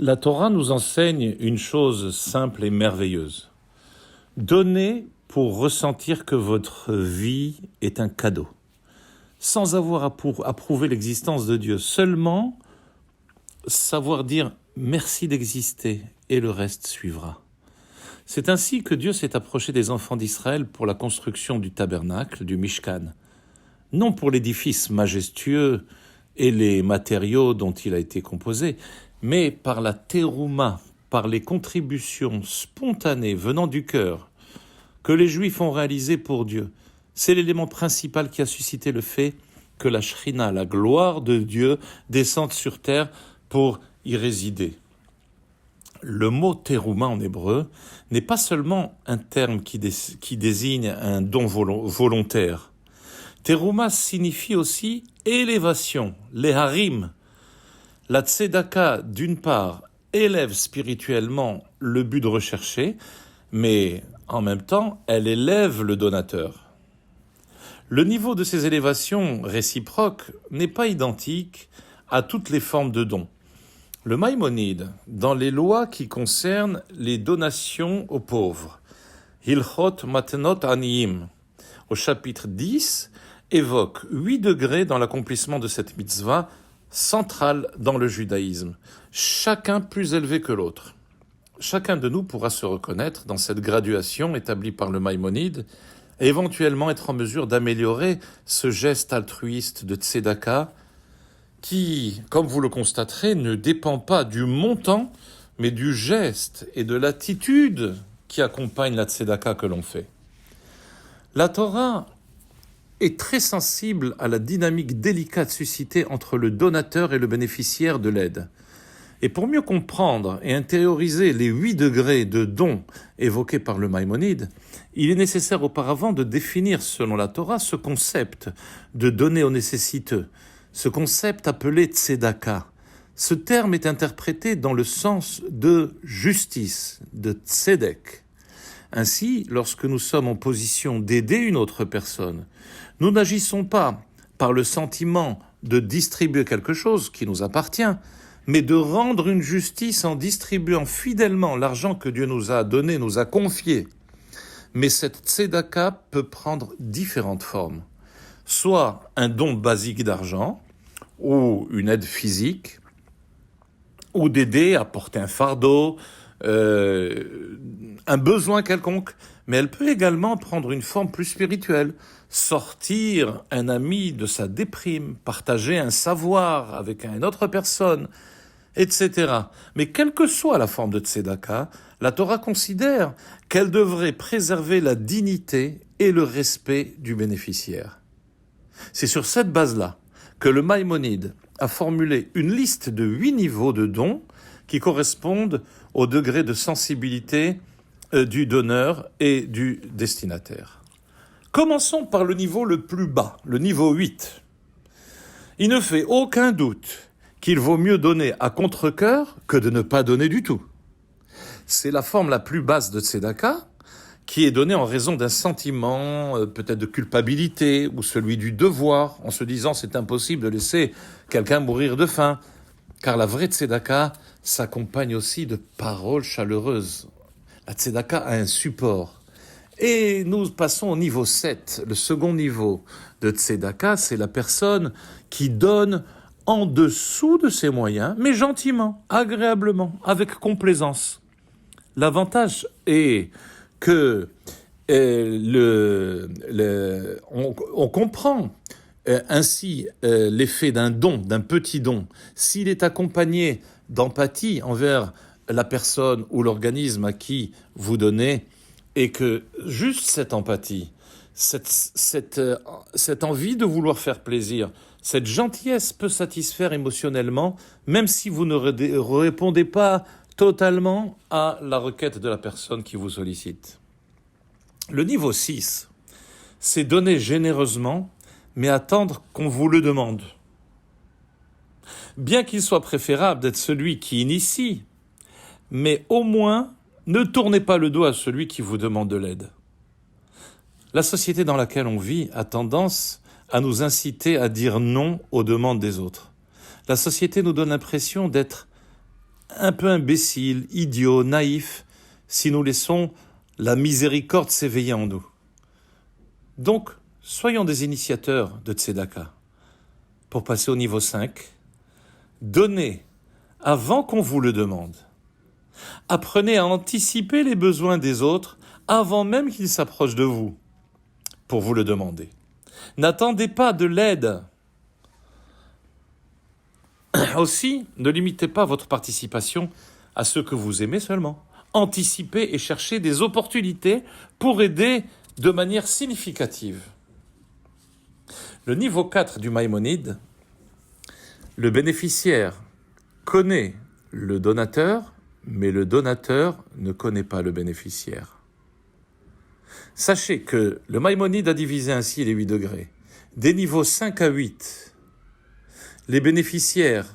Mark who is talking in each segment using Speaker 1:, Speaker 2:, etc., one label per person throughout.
Speaker 1: La Torah nous enseigne une chose simple et merveilleuse. Donnez pour ressentir que votre vie est un cadeau, sans avoir à prouver l'existence de Dieu, seulement savoir dire merci d'exister et le reste suivra. C'est ainsi que Dieu s'est approché des enfants d'Israël pour la construction du tabernacle, du Mishkan, non pour l'édifice majestueux et les matériaux dont il a été composé, mais par la terouma, par les contributions spontanées venant du cœur que les Juifs ont réalisées pour Dieu. C'est l'élément principal qui a suscité le fait que la Shrina, la gloire de Dieu, descende sur terre pour y résider. Le mot terouma en hébreu n'est pas seulement un terme qui désigne un don volontaire. Terouma signifie aussi élévation, les harim. La tzedaka, d'une part, élève spirituellement le but recherché, mais en même temps, elle élève le donateur. Le niveau de ces élévations réciproques n'est pas identique à toutes les formes de dons. Le Maïmonide, dans les lois qui concernent les donations aux pauvres, Hilchot Matnot Aniyim, au chapitre 10, évoque 8 degrés dans l'accomplissement de cette mitzvah centrale dans le judaïsme, chacun plus élevé que l'autre. Chacun de nous pourra se reconnaître dans cette graduation établie par le Maïmonide et éventuellement être en mesure d'améliorer ce geste altruiste de tzedaka qui, comme vous le constaterez, ne dépend pas du montant, mais du geste et de l'attitude qui accompagne la tzedaka que l'on fait. La Torah est très sensible à la dynamique délicate suscitée entre le donateur et le bénéficiaire de l'aide. Et pour mieux comprendre et intérioriser les 8 degrés de don évoqués par le Maïmonide, il est nécessaire auparavant de définir, selon la Torah, ce concept de donner aux nécessiteux, ce concept appelé tzedaka. Ce terme est interprété dans le sens de justice, de tzedek. Ainsi, lorsque nous sommes en position d'aider une autre personne, nous n'agissons pas par le sentiment de distribuer quelque chose qui nous appartient, mais de rendre une justice en distribuant fidèlement l'argent que Dieu nous a donné, nous a confié. Mais cette tzedaka peut prendre différentes formes. Soit un don basique d'argent, ou une aide physique, ou d'aider à porter un fardeau, un besoin quelconque, mais elle peut également prendre une forme plus spirituelle, sortir un ami de sa déprime, partager un savoir avec une autre personne, etc. Mais quelle que soit la forme de tzedaka, la Torah considère qu'elle devrait préserver la dignité et le respect du bénéficiaire. C'est sur cette base-là que le Maïmonide a formulé une liste de 8 niveaux de dons qui correspondent au degré de sensibilité du donneur et du destinataire. Commençons par le niveau le plus bas, le niveau 8. Il ne fait aucun doute qu'il vaut mieux donner à contre-cœur que de ne pas donner du tout. C'est la forme la plus basse de tzedaka, qui est donnée en raison d'un sentiment peut-être de culpabilité ou celui du devoir, en se disant c'est impossible de laisser quelqu'un mourir de faim, car la vraie tzedaka s'accompagne aussi de paroles chaleureuses. La tzedaka a un support. Et nous passons au niveau 7. Le second niveau de tzedaka, c'est la personne qui donne en dessous de ses moyens, mais gentiment, agréablement, avec complaisance. L'avantage est que on comprend ainsi l'effet d'un don, d'un petit don, s'il est accompagné d'empathie envers la personne ou l'organisme à qui vous donnez, et que juste cette empathie, cette envie de vouloir faire plaisir, cette gentillesse peut satisfaire émotionnellement, même si vous ne répondez pas totalement à la requête de la personne qui vous sollicite. Le niveau 6, c'est donner généreusement, mais attendre qu'on vous le demande. Bien qu'il soit préférable d'être celui qui initie, mais au moins, ne tournez pas le dos à celui qui vous demande de l'aide. La société dans laquelle on vit a tendance à nous inciter à dire non aux demandes des autres. La société nous donne l'impression d'être un peu imbéciles, idiots, naïfs, si nous laissons la miséricorde s'éveiller en nous. Donc, soyons des initiateurs de Tzedaka. Pour passer au niveau 5, donnez avant qu'on vous le demande. Apprenez à anticiper les besoins des autres avant même qu'ils s'approchent de vous pour vous le demander. N'attendez pas de l'aide. Aussi, ne limitez pas votre participation à ceux que vous aimez seulement. Anticipez et cherchez des opportunités pour aider de manière significative. Le niveau 4 du Maïmonide, le bénéficiaire connaît le donateur, mais le donateur ne connaît pas le bénéficiaire. Sachez que le Maïmonide a divisé ainsi les 8 degrés. Des niveaux 5 à 8, les bénéficiaires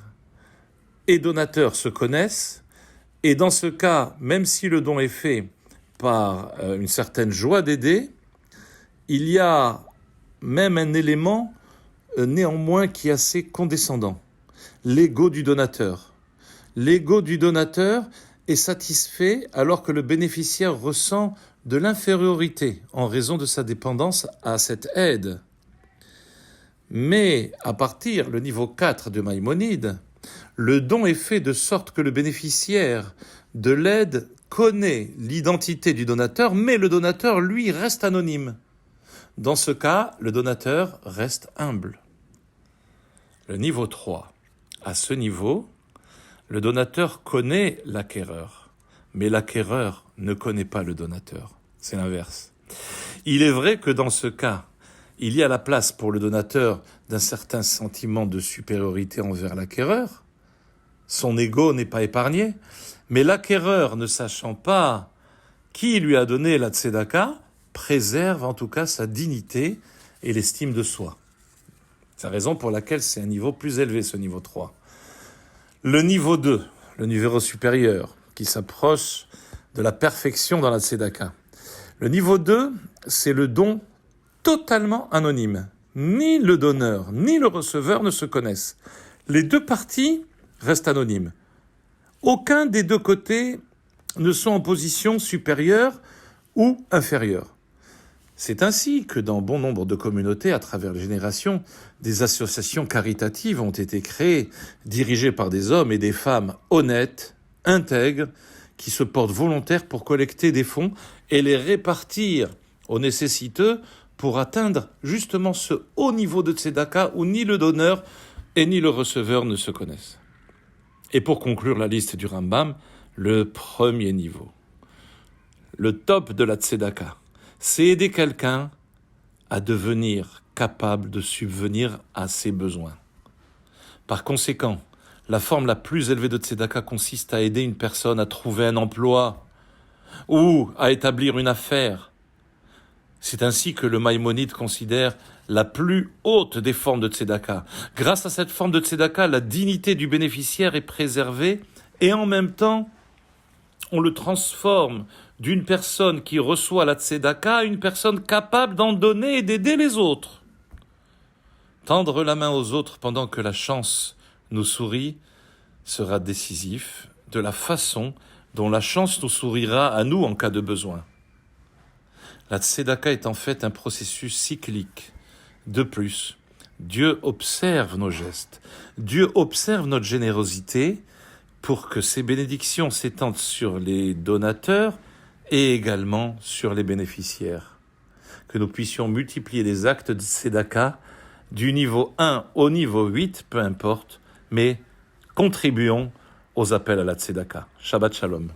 Speaker 1: et donateurs se connaissent, et dans ce cas, même si le don est fait par une certaine joie d'aider, il y a même un élément néanmoins qui est assez condescendant, l'ego du donateur. L'ego du donateur est satisfait alors que le bénéficiaire ressent de l'infériorité en raison de sa dépendance à cette aide. Mais à partir du niveau 4 de Maïmonide, le don est fait de sorte que le bénéficiaire de l'aide connaît l'identité du donateur, mais le donateur, lui, reste anonyme. Dans ce cas, le donateur reste humble. Le niveau 3. À ce niveau, le donateur connaît l'acquéreur, mais l'acquéreur ne connaît pas le donateur. C'est l'inverse. Il est vrai que dans ce cas, il y a la place pour le donateur d'un certain sentiment de supériorité envers l'acquéreur. Son ego n'est pas épargné, mais l'acquéreur, ne sachant pas qui lui a donné la tzedaka, préserve en tout cas sa dignité et l'estime de soi. C'est la raison pour laquelle c'est un niveau plus élevé, ce niveau 3. Le niveau 2, le niveau supérieur, qui s'approche de la perfection dans la tzedaka. Le niveau 2, c'est le don totalement anonyme. Ni le donneur, ni le receveur ne se connaissent. Les deux parties restent anonymes. Aucun des deux côtés ne sont en position supérieure ou inférieure. C'est ainsi que dans bon nombre de communautés, à travers les générations, des associations caritatives ont été créées, dirigées par des hommes et des femmes honnêtes, intègres, qui se portent volontaires pour collecter des fonds et les répartir aux nécessiteux pour atteindre justement ce haut niveau de tzedaka où ni le donneur et ni le receveur ne se connaissent. Et pour conclure la liste du Rambam, le premier niveau, le top de la tzedaka, c'est aider quelqu'un à devenir capable de subvenir à ses besoins. Par conséquent, la forme la plus élevée de tzedaka consiste à aider une personne à trouver un emploi ou à établir une affaire. C'est ainsi que le Maïmonide considère la plus haute des formes de tzedaka. Grâce à cette forme de tzedaka, la dignité du bénéficiaire est préservée et en même temps, on le transforme d'une personne qui reçoit la tzedaka à une personne capable d'en donner et d'aider les autres. Tendre la main aux autres pendant que la chance nous sourit sera décisif de la façon dont la chance nous sourira à nous en cas de besoin. La tzedaka est en fait un processus cyclique. De plus, Dieu observe nos gestes, Dieu observe notre générosité pour que ces bénédictions s'étendent sur les donateurs et également sur les bénéficiaires. Que nous puissions multiplier les actes de tzedaka du niveau 1 au niveau 8, peu importe, mais contribuons aux appels à la tzedaka. Shabbat Shalom.